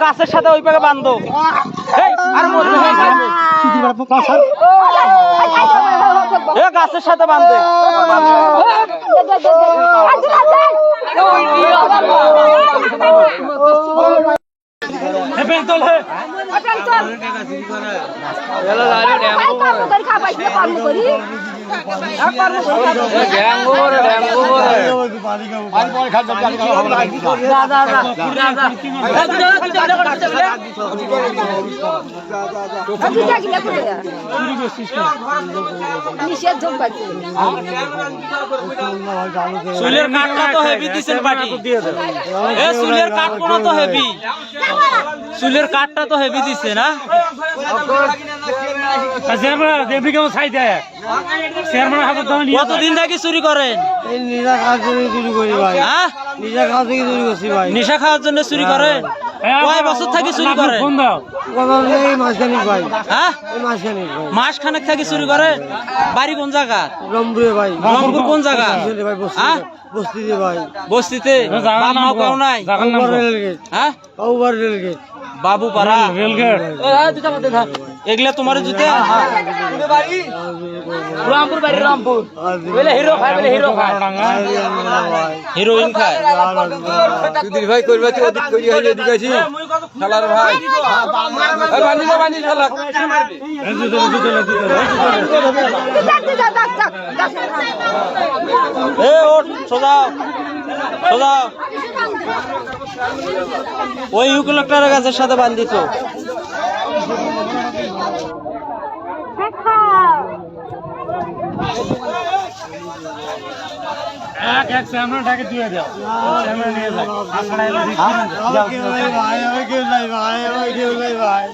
গাছের সাথে ওই পাকে বান্ধো। গাছের সাথে বান্ধে চুলের কাঠটা তো হেভি দিছেন বাটি। চুলের কাঠ কোন তো হেভি, চুলের কাঠটা তো হেভি দিছে না। কতদিন থেকে চুরি করেন? নেশা খাওয়ার জন্য চুরি করেন? কয় বছর থেকে চুরি করেন? মাস খানেক থেকে চুরি করেন। বাড়ি কোন জায়গা? রংপুর কোন জায়গা? বস্তিতে। নাই বাবু পাড়া এগুলা তোমার জুতে? রংপুর বাড়ি রংপুর। হিরোইন খায় ভাই করবে খেলার ভাই ওই ইউক্যালিপটাস গাছের সাথে বান্ধিত। দিয়ে দাও নিয়ে ভাই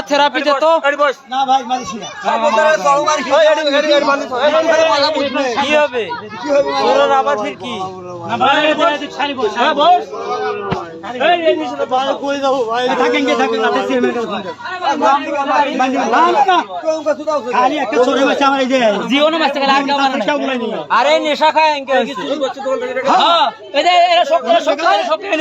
থেরাপি দে তো কি হবে? আবার ফির কি আরে নেশা খায় ছবি